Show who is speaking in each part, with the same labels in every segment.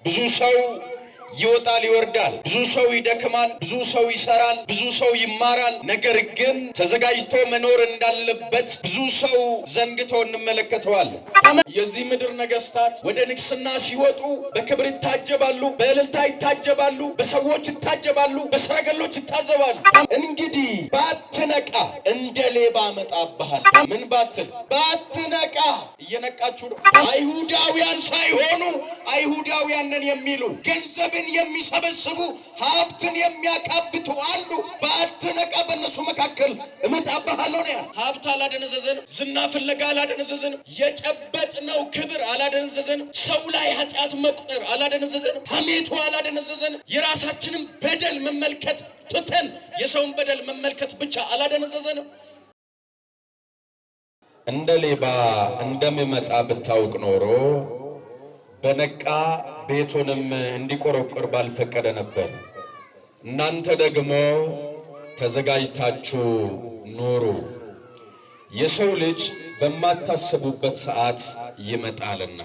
Speaker 1: ብዙ ሰው ይወጣል ይወርዳል፣ ብዙ ሰው ይደክማል፣ ብዙ ሰው ይሰራል፣ ብዙ ሰው ይማራል። ነገር ግን ተዘጋጅቶ መኖር እንዳለበት ብዙ ሰው ዘንግቶ እንመለከተዋለን። የዚህ ምድር ነገስታት ወደ ንግስና ሲወጡ በክብር ይታጀባሉ፣ በእልልታ ይታጀባሉ፣ በሰዎች ይታጀባሉ፣ በሰረገሎች ይታዘባሉ። እንግዲህ ባትነቃ እንደ ሌባ መጣብሃል። ምን ባትል ባትነቃ። እየነቃችሁ ነው። አይሁዳውያን ሳይሆኑ አይሁዳውያን ነን የሚሉ ገንዘብን የሚሰበስቡ ሀብትን የሚያካብቱ አሉ። ባትነቃ በእነሱ መካከል እመጣብሃለሁ ነው። ሀብት አላደነዘዘንም፣ ዝና ፍለጋ አላደነዘዘንም፣ የጨበጥነው ክብር አላደነዘዘንም፣ ሰው ላይ ኃጢአት መቁጠር አላደነዘዘንም፣ ሐሜቱ አላደነዘዘንም፣ የራሳችንን በደል መመልከት ትተን የሰውን በደል መመልከት ብቻ አላደነዘዘንም። እንደ ሌባ እንደሚመጣ ብታውቅ ኖሮ በነቃ ቤቱንም እንዲቆረቆር ባልፈቀደ ነበር። እናንተ ደግሞ ተዘጋጅታችሁ ኑሩ፣ የሰው ልጅ በማታስቡበት ሰዓት ይመጣልና።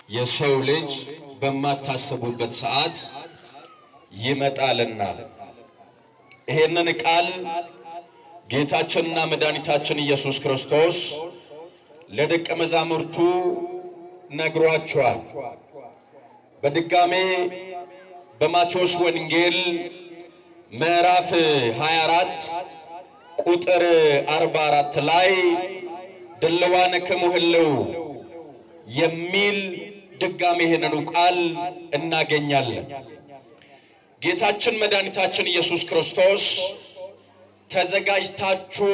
Speaker 1: የሰው ልጅ በማታስቡበት ሰዓት ይመጣልና። ይሄንን ቃል ጌታችንና መድኃኒታችን ኢየሱስ ክርስቶስ ለደቀ መዛሙርቱ ነግሯቸዋል። በድጋሜ በማቴዎስ ወንጌል ምዕራፍ 24 ቁጥር 44 ላይ ድልዋንክሙ ህልው የሚል ድጋሜ ይህንኑ ቃል እናገኛለን። ጌታችን መድኃኒታችን ኢየሱስ ክርስቶስ ተዘጋጅታችሁ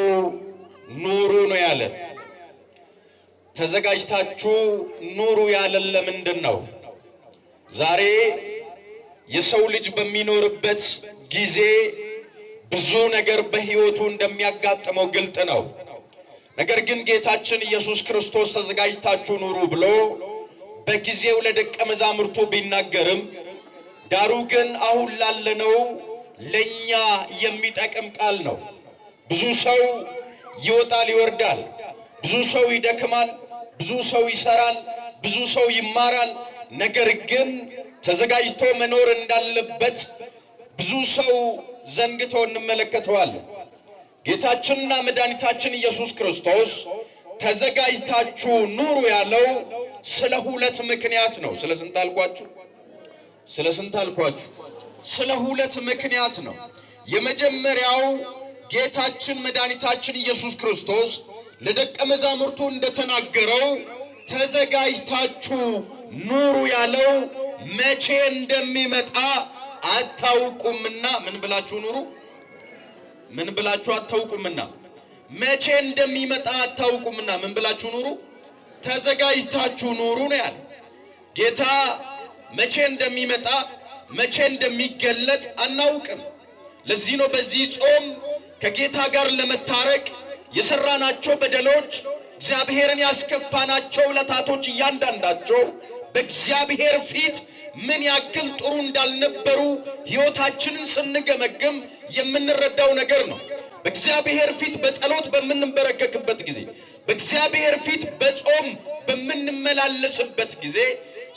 Speaker 1: ኑሩ ነው ያለን። ተዘጋጅታችሁ ኑሩ ያለን ለምንድን ነው? ዛሬ የሰው ልጅ በሚኖርበት ጊዜ ብዙ ነገር በሕይወቱ እንደሚያጋጥመው ግልጥ ነው። ነገር ግን ጌታችን ኢየሱስ ክርስቶስ ተዘጋጅታችሁ ኑሩ ብሎ በጊዜው ለደቀ መዛሙርቱ ቢናገርም ዳሩ ግን አሁን ላለነው ለኛ የሚጠቅም ቃል ነው። ብዙ ሰው ይወጣል ይወርዳል፣ ብዙ ሰው ይደክማል፣ ብዙ ሰው ይሰራል፣ ብዙ ሰው ይማራል። ነገር ግን ተዘጋጅቶ መኖር እንዳለበት ብዙ ሰው ዘንግቶ እንመለከተዋለን። ጌታችንና መድኃኒታችን ኢየሱስ ክርስቶስ ተዘጋጅታችሁ ኑሩ ያለው ስለ ሁለት ምክንያት ነው። ስለ ስንት አልኳችሁ? ስለ ሁለት ምክንያት ነው። የመጀመሪያው ጌታችን መድኃኒታችን ኢየሱስ ክርስቶስ ለደቀ መዛሙርቱ እንደተናገረው ተዘጋጅታችሁ ኑሩ ያለው መቼ እንደሚመጣ አታውቁምና። ምን ብላችሁ ኑሩ? ምን ብላችሁ አታውቁምና። መቼ እንደሚመጣ አታውቁምና ምን ብላችሁ ኑሩ? ተዘጋጅታችሁ ኑሩ ነው ያለ ጌታ። መቼ እንደሚመጣ መቼ እንደሚገለጥ አናውቅም። ለዚህ ነው በዚህ ጾም ከጌታ ጋር ለመታረቅ የሰራናቸው በደሎች፣ እግዚአብሔርን ያስከፋናቸው ለታቶች እያንዳንዳቸው በእግዚአብሔር ፊት ምን ያክል ጥሩ እንዳልነበሩ ሕይወታችንን ስንገመግም የምንረዳው ነገር ነው። በእግዚአብሔር ፊት በጸሎት በምንበረከክበት ጊዜ፣ በእግዚአብሔር ፊት በጾም በምንመላለስበት ጊዜ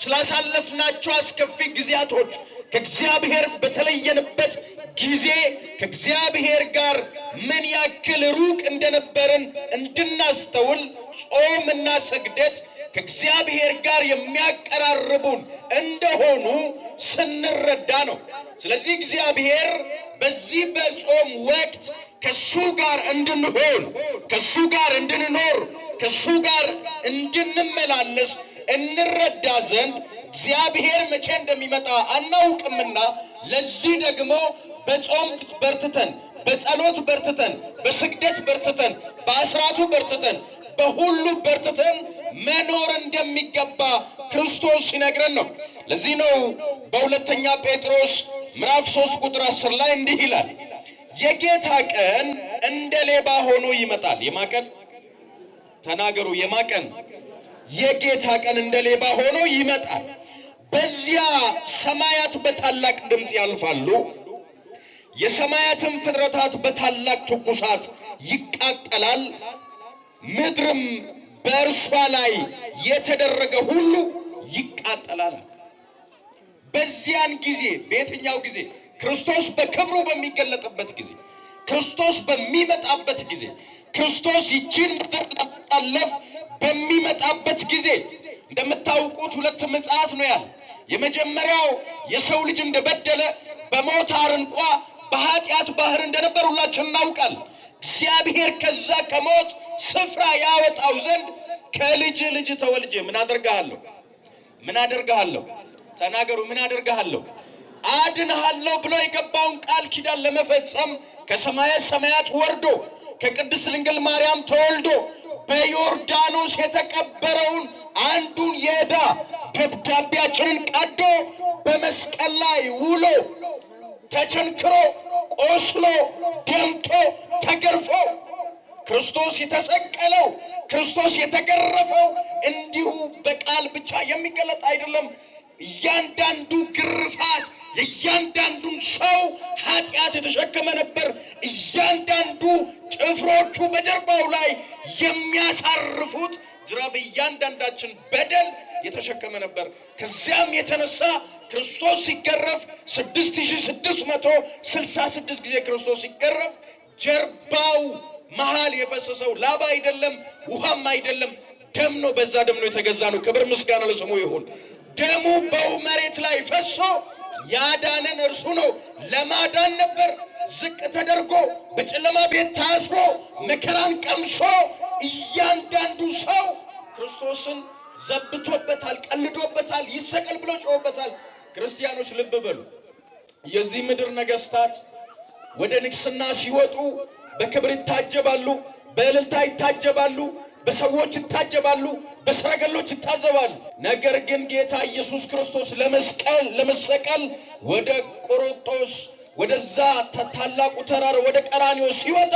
Speaker 1: ስላሳለፍናቸው አስከፊ ጊዜያቶች ከእግዚአብሔር በተለየንበት ጊዜ ከእግዚአብሔር ጋር ምን ያክል ሩቅ እንደነበርን እንድናስተውል ጾምና ስግደት ከእግዚአብሔር ጋር የሚያቀራርቡን እንደሆኑ ስንረዳ ነው። ስለዚህ እግዚአብሔር በዚህ በጾም ወቅት ከሱ ጋር እንድንሆን፣ ከሱ ጋር እንድንኖር፣ ከሱ ጋር እንድንመላለስ እንረዳ ዘንድ እግዚአብሔር መቼ እንደሚመጣ አናውቅምና ለዚህ ደግሞ በጾም በርትተን፣ በጸሎት በርትተን፣ በስግደት በርትተን፣ በአስራቱ በርትተን፣ በሁሉ በርትተን መኖር እንደሚገባ ክርስቶስ ሲነግረን ነው። ለዚህ ነው በሁለተኛ ጴጥሮስ ምዕራፍ 3 ቁጥር 10 ላይ እንዲህ ይላል፣ የጌታ ቀን እንደ ሌባ ሆኖ ይመጣል። የማቀን ተናገሩ። የማቀን የጌታ ቀን እንደ ሌባ ሆኖ ይመጣል። በዚያ ሰማያት በታላቅ ድምፅ ያልፋሉ፣ የሰማያትን ፍጥረታት በታላቅ ትኩሳት ይቃጠላል፣ ምድርም በእርሷ ላይ የተደረገ ሁሉ ይቃጠላል። በዚያን ጊዜ በየትኛው ጊዜ? ክርስቶስ በክብሩ በሚገለጥበት ጊዜ፣ ክርስቶስ በሚመጣበት ጊዜ፣ ክርስቶስ ይችን ምድር ለማሳለፍ በሚመጣበት ጊዜ እንደምታውቁት ሁለት ምጽአት ነው ያለ። የመጀመሪያው የሰው ልጅ እንደበደለ በሞት አረንቋ በኃጢአት ባህር እንደነበር ሁላችን እናውቃለን። እግዚአብሔር ከዛ ከሞት ስፍራ ያወጣው ዘንድ ከልጅ ልጅ ተወልጄ ምን አደርግሃለሁ? ምን አደርግሃለሁ? ተናገሩ። ምን አደርግሃለሁ? አድንሃለሁ ብሎ የገባውን ቃል ኪዳን ለመፈጸም ከሰማየ ሰማያት ወርዶ ከቅድስት ድንግል ማርያም ተወልዶ በዮርዳኖስ የተቀበረውን አንዱን የዕዳ ደብዳቤያችንን ቀዶ በመስቀል ላይ ውሎ ተቸንክሮ ቆስሎ ደምቶ ተገርፎ ክርስቶስ የተሰቀለው ክርስቶስ የተገረፈው እንዲሁ በቃል ብቻ የሚገለጥ አይደለም። እያንዳንዱ ግርፋት የእያንዳንዱን ሰው ኃጢአት የተሸከመ ነበር። እያንዳንዱ ጭፍሮቹ በጀርባው ላይ የሚያሳርፉት ጅራፍ እያንዳንዳችን በደል የተሸከመ ነበር። ከዚያም የተነሳ ክርስቶስ ሲገረፍ 6666 ጊዜ ክርስቶስ ሲገረፍ ጀርባው መሃል የፈሰሰው ላባ አይደለም፣ ውሃም አይደለም፣ ደም ነው። በዛ ደም ነው የተገዛ ነው። ክብር ምስጋና ለስሙ ይሁን። ደሙ በው መሬት ላይ ፈሶ ያዳነን እርሱ ነው። ለማዳን ነበር ዝቅ ተደርጎ በጨለማ ቤት ታስሮ መከራን ቀምሶ እያንዳንዱ ሰው ክርስቶስን ዘብቶበታል፣ ቀልዶበታል፣ ይሰቀል ብሎ ጮሆበታል። ክርስቲያኖች ልብ በሉ። የዚህ ምድር ነገስታት ወደ ንግስና ሲወጡ በክብር ይታጀባሉ፣ በእልልታ ይታጀባሉ፣ በሰዎች ይታጀባሉ፣ በሰረገሎች ይታዘባሉ። ነገር ግን ጌታ ኢየሱስ ክርስቶስ ለመሰቀል ወደ ቆሮንቶስ ወደዛ ታላቁ ተራራ ወደ ቀራንዮ ሲወጣ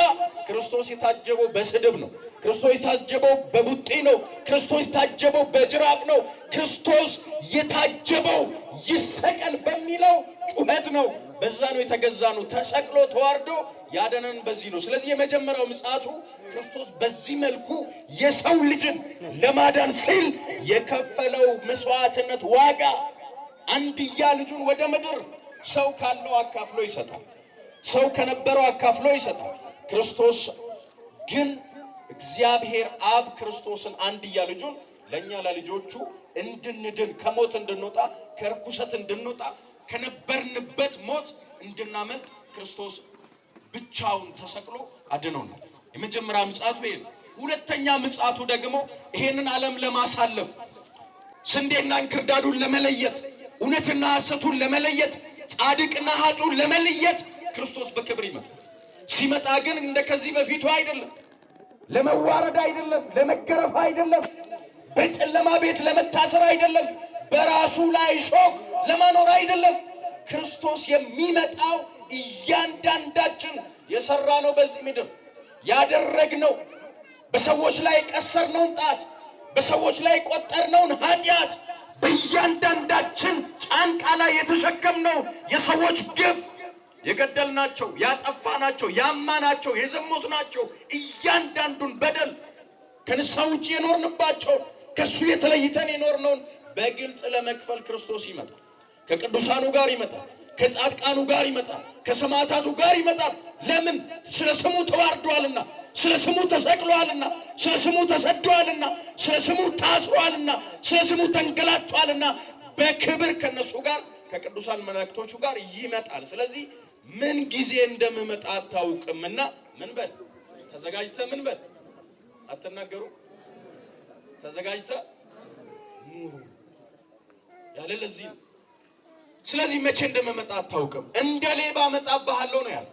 Speaker 1: ክርስቶስ የታጀበው በስድብ ነው። ክርስቶስ የታጀበው በቡጢ ነው። ክርስቶስ የታጀበው በጅራፍ ነው። ክርስቶስ የታጀበው ይሰቀል በሚለው ጩኸት ነው። በዛ ነው የተገዛ ነው። ተሰቅሎ ተዋርዶ ያደነን በዚህ ነው። ስለዚህ የመጀመሪያው ምጽአቱ ክርስቶስ በዚህ መልኩ የሰው ልጅን ለማዳን ሲል የከፈለው መስዋዕትነት ዋጋ አንድያ ልጁን ወደ ምድር ሰው ካለው አካፍሎ ይሰጣል። ሰው ከነበረው አካፍሎ ይሰጣል። ክርስቶስ ግን እግዚአብሔር አብ ክርስቶስን አንድያ ልጁን ለኛ ለልጆቹ እንድንድን ከሞት እንድንወጣ ከርኩሰት እንድንወጣ ከነበርንበት ሞት እንድናመልጥ ክርስቶስ ብቻውን ተሰቅሎ አድኖናል። የመጀመሪያ ምጽአቱ ይሄ ነው። ሁለተኛ ምጽአቱ ደግሞ ይሄንን ዓለም ለማሳለፍ ስንዴና እንክርዳዱን ለመለየት እውነትና ሐሰቱን ለመለየት ጻድቅና ኃጥኡን ለመለየት ክርስቶስ በክብር ይመጣል። ሲመጣ ግን እንደከዚህ በፊቱ አይደለም። ለመዋረድ አይደለም፣ ለመገረፍ አይደለም፣ በጨለማ ቤት ለመታሰር አይደለም፣ በራሱ ላይ ሾክ ለማኖር አይደለም። ክርስቶስ የሚመጣው እያንዳንዳችን የሰራነው በዚህ ምድር ያደረግነው በሰዎች ላይ ቀሰርነውን ጣት በሰዎች ላይ ቆጠርነውን ኃጢአት በእያንዳንዳችን ጫንቃ ላይ የተሸከምነው የሰዎች ግፍ የገደልናቸው፣ ያጠፋናቸው፣ ያማናቸው፣ የዘሞትናቸው እያንዳንዱን በደል ከንስሐ ውጭ የኖርንባቸው ከሱ የተለይተን የኖርነውን በግልጽ ለመክፈል ክርስቶስ ይመጣል። ከቅዱሳኑ ጋር ይመጣል፣ ከጻድቃኑ ጋር ይመጣል፣ ከሰማዕታቱ ጋር ይመጣል። ለምን? ስለ ስሙ ተዋርዷልና፣ ስለ ስሙ ተሰቅሏልና፣ ስለ ስሙ ተሰዷልና፣ ስለ ስሙ ታስሯልና፣ ስለ ስሙ ተንገላቷልና በክብር ከነሱ ጋር ከቅዱሳን መላእክቶቹ ጋር ይመጣል። ስለዚህ ምን ጊዜ እንደምመጣ አታውቅምና ምን በል ተዘጋጅተህ ምን በል አትናገሩ ተዘጋጅተህ ኑሩ ያለ ለዚህ ነው። ስለዚህ መቼ እንደምመጣ አታውቅም፣ እንደ ሌባ እመጣብሃለሁ ነው ያለው።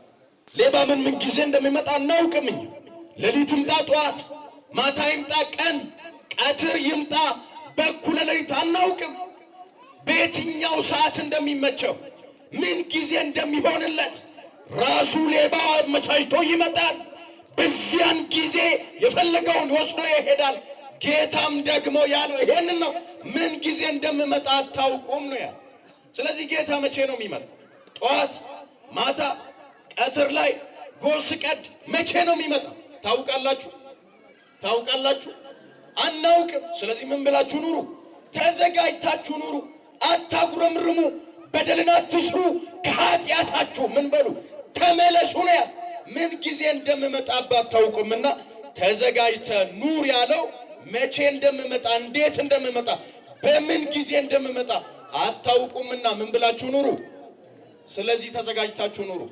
Speaker 1: ሌባ ምን ጊዜ እንደሚመጣ አናውቅም። ሌሊት ይምጣ፣ ጠዋት ማታ ይምጣ፣ ቀን ቀትር ይምጣ፣ በኩለ ሌሊት አናውቅም። በየትኛው ሰዓት እንደሚመቸው ምን ጊዜ እንደሚሆንለት ራሱ ሌባ አመቻችቶ ይመጣል። በዚያን ጊዜ የፈለገውን ወስዶ ይሄዳል። ጌታም ደግሞ ያለው ይሄንን ነው፣ ምን ጊዜ እንደምመጣ አታውቁም ነው ያለው። ስለዚህ ጌታ መቼ ነው የሚመጣው? ጠዋት፣ ማታ፣ ቀትር ላይ፣ ጎህ ሲቀድ መቼ ነው የሚመጣው? ታውቃላችሁ? ታውቃላችሁ? አናውቅም። ስለዚህ ምን ብላችሁ ኑሩ? ተዘጋጅታችሁ ኑሩ። አታጉረምርሙ። በደልን አትስሩ፣ ከኃጢአታችሁ ምን በሉ ተመለሱ ነው ያለው። ምን ጊዜ እንደምመጣበት አታውቁምና ተዘጋጅተ ኑር ያለው መቼ እንደምመጣ እንዴት እንደምመጣ በምን ጊዜ እንደምመጣ አታውቁምና ምን ብላችሁ ኑሩ? ስለዚህ ተዘጋጅታችሁ ኑሩ።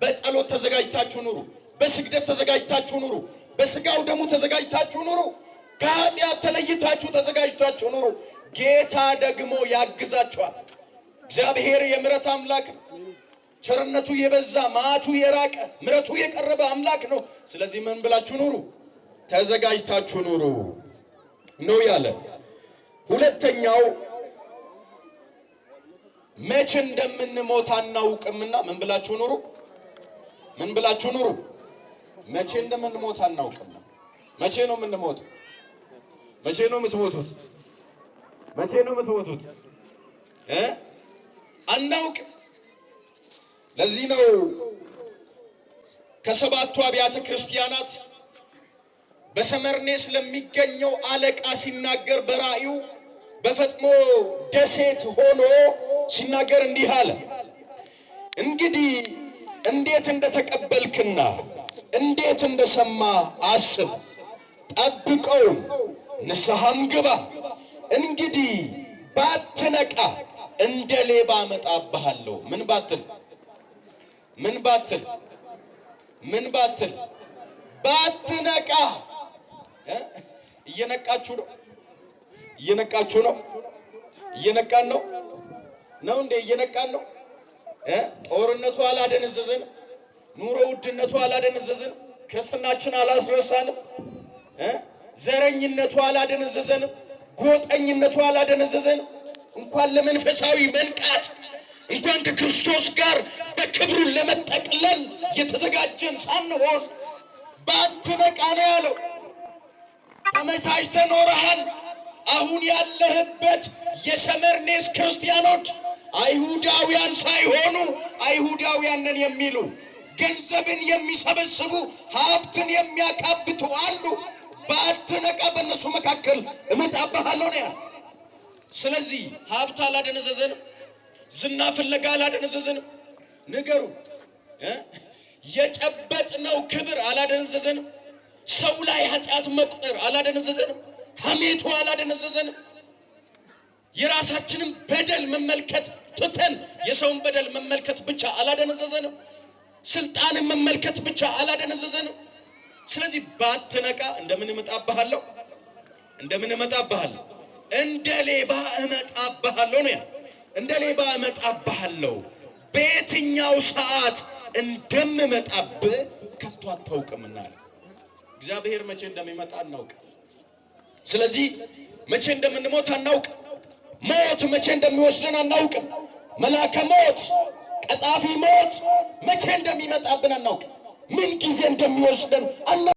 Speaker 1: በጸሎት ተዘጋጅታችሁ ኑሩ። በስግደት ተዘጋጅታችሁ ኑሩ። በስጋው ደሙ ተዘጋጅታችሁ ኑሩ። ከኃጢአት ተለይታችሁ ተዘጋጅታችሁ ኑሩ። ጌታ ደግሞ ያግዛችኋል። እግዚአብሔር የምሕረት አምላክ ነው። ቸርነቱ የበዛ መዓቱ የራቀ ምሕረቱ የቀረበ አምላክ ነው። ስለዚህ ምን ብላችሁ ኑሩ? ተዘጋጅታችሁ ኑሩ ነው ያለ። ሁለተኛው መቼ እንደምንሞት አናውቅምና ምን ብላችሁ ኑሩ? ምን ብላችሁ ኑሩ? መቼ እንደምንሞት አናውቅም። መቼ ነው የምንሞተው? መቼ ነው የምትሞቱት? መቼ ነው የምትሞቱት? አናውቅም። ለዚህ ነው ከሰባቱ አብያተ ክርስቲያናት በሰመርኔስ ለሚገኘው አለቃ ሲናገር በራእዩ በፈጥሞ ደሴት ሆኖ ሲናገር እንዲህ አለ። እንግዲህ እንዴት እንደተቀበልክና እንዴት እንደሰማ አስብ፣ ጠብቀውም ንስሐም ግባ። እንግዲህ ባትነቃ እንደ ሌባ አመጣብሃለሁ። ምን ባትል ምን ባትል ምን ባትል ባትነቃ። እየነቃችሁ ነው? እየነቃችሁ ነው? እየነቃን ነው ነው እንዴ? እየነቃን ነው? ጦርነቱ አላደነዘዘንም? ኑሮ ውድነቱ አላደነዘዘንም? ክርስትናችን አላስረሳንም? ዘረኝነቱ አላደነዘዘንም? ጎጠኝነቱ አላደነዘዘንም? እንኳን ለመንፈሳዊ መንቃት እንኳን ከክርስቶስ ጋር በክብሩን ለመጠቅለል የተዘጋጀን ሳንሆን ባትነቃ ነው ያለው። ተመቻችተህ ኖረሃል። አሁን ያለህበት የሰመርኔስ ክርስቲያኖች አይሁዳውያን ሳይሆኑ አይሁዳውያን ነን የሚሉ ገንዘብን የሚሰበስቡ ሀብትን የሚያካብቱ አሉ። ባትነቃ በእነሱ መካከል እመጣብሃለሁ ነው ያለው። ስለዚህ ሀብት አላደነዘዘንም? ዝና ፍለጋ አላደነዘዘንም? ንገሩ። የጨበጥነው ክብር አላደነዘዘንም? ሰው ላይ ኃጢአት መቁጠር አላደነዘዘንም? ሐሜቱ አላደነዘዘንም? የራሳችንን በደል መመልከት ትተን የሰውን በደል መመልከት ብቻ አላደነዘዘንም? ስልጣንን መመልከት ብቻ አላደነዘዘንም? ስለዚህ ባትነቃ እንደምን እመጣብሃለሁ? እንደምን እመጣብሃለሁ? እንደ ሌባ እመጣብሃለሁ ነው ያ። እንደ ሌባ እመጣብሃለሁ። በየትኛው ሰዓት እንደምመጣብህ ከቶ አታውቅምና እግዚአብሔር መቼ እንደሚመጣ አናውቅ። ስለዚህ መቼ እንደምንሞት አናውቅ። ሞት መቼ እንደሚወስደን አናውቅም። መላከ ሞት ቀጻፊ ሞት መቼ እንደሚመጣብን አናውቅ። ምን ጊዜ እንደሚወስደን